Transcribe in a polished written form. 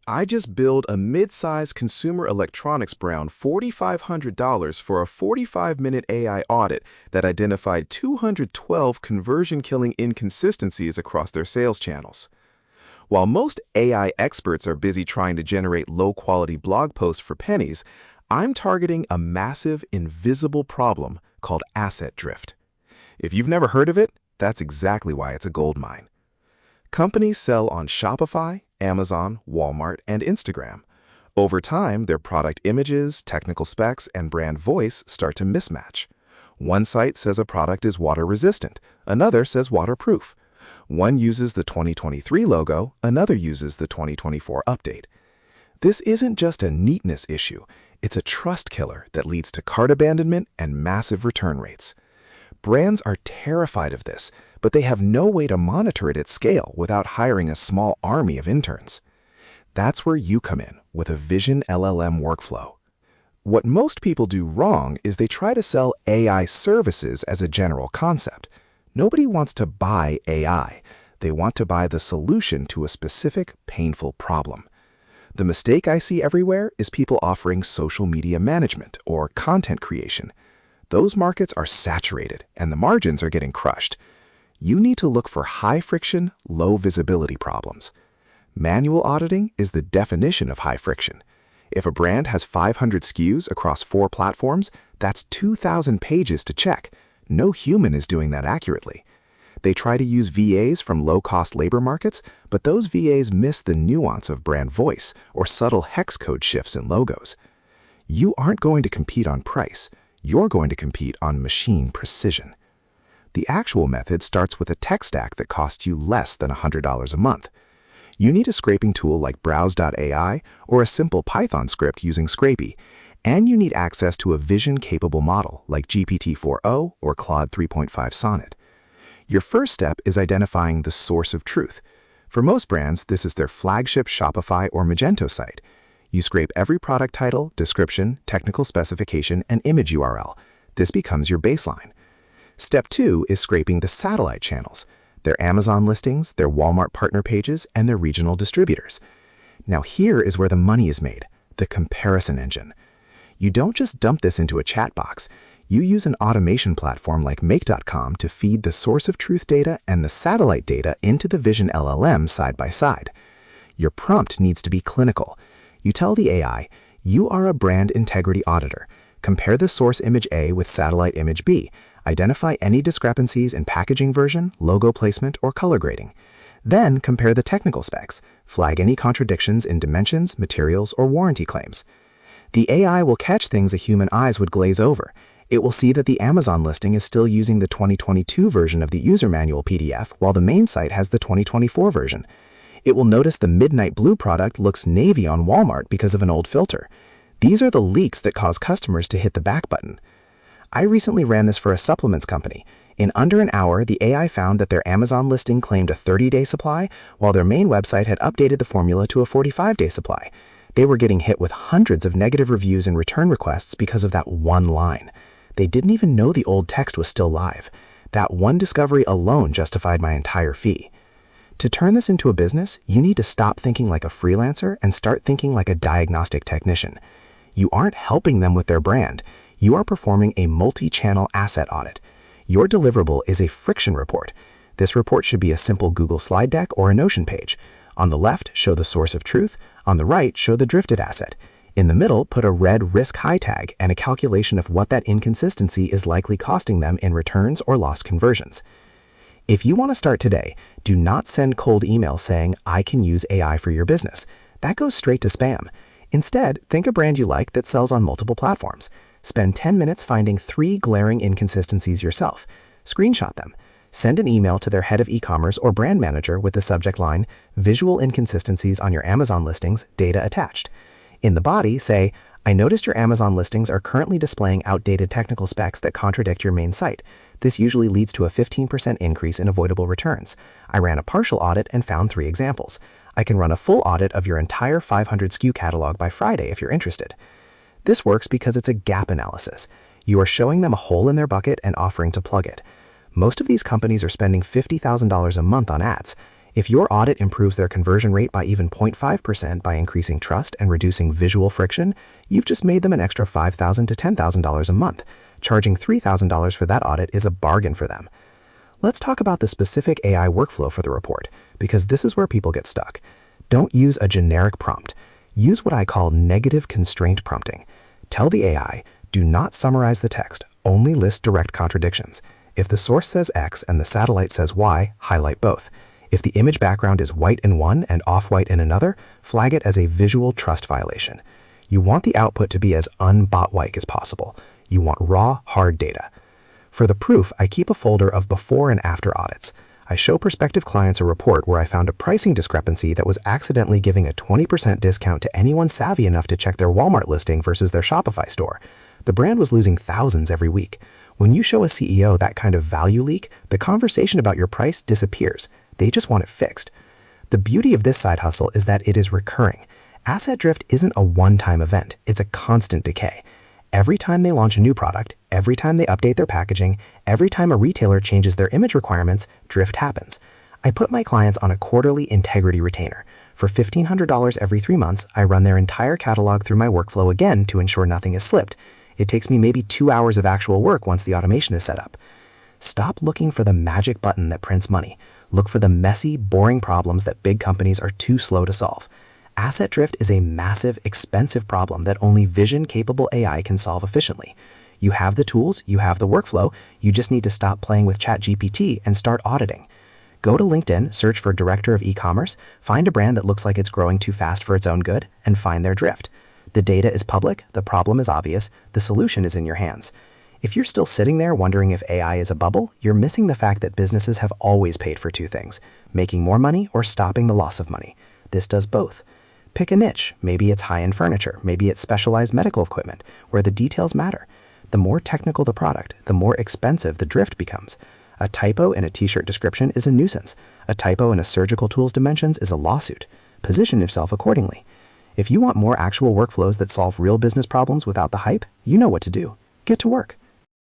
I just billed a mid-sized consumer electronics brand $4,500 for a 45-minute AI audit that identified 212 conversion-killing inconsistencies across their sales channels. While most AI experts are busy trying to generate low-quality blog posts for pennies, I'm targeting a massive, invisible problem called asset drift. If you've never heard of it, that's exactly why it's a goldmine. Companies sell on Shopify, Amazon, Walmart, and Instagram. Over time, their product images, technical specs, and brand voice start to mismatch. One site says a product is water-resistant, another says waterproof. One uses the 2023 logo, another uses the 2024 update. This isn't just a neatness issue, it's a trust killer that leads to cart abandonment and massive return rates. Brands are terrified of this, but they have no way to monitor it at scale without hiring a small army of interns. That's where you come in with a Vision LLM workflow. What most people do wrong is they try to sell AI services as a general concept. Nobody wants to buy AI. They want to buy the solution to a specific, painful problem. The mistake I see everywhere is people offering social media management or content creation. Those markets are saturated and the margins are getting crushed. You need to look for high-friction, low-visibility problems. Manual auditing is the definition of high friction. If a brand has 500 SKUs across 4 platforms, that's 2,000 pages to check. No human is doing that accurately. They try to use VAs from low-cost labor markets, but those VAs miss the nuance of brand voice or subtle hex code shifts in logos. You aren't going to compete on price. You're going to compete on machine precision. The actual method starts with a tech stack that costs you less than $100 a month. You need a scraping tool like Browse.ai or a simple Python script using Scrapy, and you need access to a vision-capable model like GPT-4o or Claude 3.5 Sonnet. Your first step is identifying the source of truth. For most brands, this is their flagship Shopify or Magento site. You scrape every product title, description, technical specification, and image URL. This becomes your baseline. Step 2 is scraping the satellite channels, their Amazon listings, their Walmart partner pages, and their regional distributors. Now here is where the money is made, the comparison engine. You don't just dump this into a chat box. You use an automation platform like Make.com to feed the source of truth data and the satellite data into the Vision LLM side by side. Your prompt needs to be clinical. You tell the AI, you are a brand integrity auditor. Compare the source image A with satellite image B. Identify any discrepancies in packaging version, logo placement, or color grading. Then compare the technical specs. Flag any contradictions in dimensions, materials, or warranty claims. The AI will catch things a human eyes would glaze over. It will see that the Amazon listing is still using the 2022 version of the user manual PDF, while the main site has the 2024 version. It will notice the midnight blue product looks navy on Walmart because of an old filter. These are the leaks that cause customers to hit the back button. I recently ran this for a supplements company. In under an hour, the AI found that their Amazon listing claimed a 30-day supply, while their main website had updated the formula to a 45-day supply. They were getting hit with hundreds of negative reviews and return requests because of that one line. They didn't even know the old text was still live. That one discovery alone justified my entire fee. To turn this into a business, you need to stop thinking like a freelancer and start thinking like a diagnostic technician. You aren't helping them with their brand. You are performing a multi-channel asset audit. Your deliverable is a friction report. This report should be a simple Google slide deck or a Notion page. On the left, show the source of truth. On the right, show the drifted asset. In the middle, put a red risk high tag and a calculation of what that inconsistency is likely costing them in returns or lost conversions. If you want to start today, do not send cold emails saying, I can use AI for your business. That goes straight to spam. Instead, think a brand you like that sells on multiple platforms. Spend 10 minutes finding 3 glaring inconsistencies yourself. Screenshot them. Send an email to their head of e-commerce or brand manager with the subject line, Visual inconsistencies on your Amazon listings, data attached. In the body, say, I noticed your Amazon listings are currently displaying outdated technical specs that contradict your main site. This usually leads to a 15% increase in avoidable returns. I ran a partial audit and found 3 examples. I can run a full audit of your entire 500 SKU catalog by Friday if you're interested. This works because it's a gap analysis. You are showing them a hole in their bucket and offering to plug it. Most of these companies are spending $50,000 a month on ads. If your audit improves their conversion rate by even 0.5% by increasing trust and reducing visual friction, you've just made them an extra $5,000 to $10,000 a month. Charging $3,000 for that audit is a bargain for them. Let's talk about the specific AI workflow for the report, because this is where people get stuck. Don't use a generic prompt. Use what I call negative constraint prompting. Tell the AI, do not summarize the text, only list direct contradictions. If the source says X and the satellite says Y, highlight both. If the image background is white in one and off-white in another, flag it as a visual trust violation. You want the output to be as un-bot-like as possible. You want raw, hard data. For the proof, I keep a folder of before and after audits. I show prospective clients a report where I found a pricing discrepancy that was accidentally giving a 20% discount to anyone savvy enough to check their Walmart listing versus their Shopify store. The brand was losing thousands every week. When you show a CEO that kind of value leak, the conversation about your price disappears. They just want it fixed. The beauty of this side hustle is that it is recurring. Asset drift isn't a one-time event, it's a constant decay. Every time they launch a new product, every time they update their packaging, every time a retailer changes their image requirements, drift happens. I put my clients on a quarterly integrity retainer. For $1,500 every 3 months, I run their entire catalog through my workflow again to ensure nothing has slipped. It takes me maybe 2 hours of actual work once the automation is set up. Stop looking for the magic button that prints money. Look for the messy, boring problems that big companies are too slow to solve. Asset drift is a massive, expensive problem that only vision-capable AI can solve efficiently. You have the tools, you have the workflow, you just need to stop playing with ChatGPT and start auditing. Go to LinkedIn, search for Director of E-commerce, find a brand that looks like it's growing too fast for its own good, and find their drift. The data is public, the problem is obvious, the solution is in your hands. If you're still sitting there wondering if AI is a bubble, you're missing the fact that businesses have always paid for two things: making more money or stopping the loss of money. This does both. Pick a niche. Maybe it's high-end furniture. Maybe it's specialized medical equipment, where the details matter. The more technical the product, the more expensive the drift becomes. A typo in a t-shirt description is a nuisance. A typo in a surgical tool's dimensions is a lawsuit. Position yourself accordingly. If you want more actual workflows that solve real business problems without the hype, you know what to do. Get to work.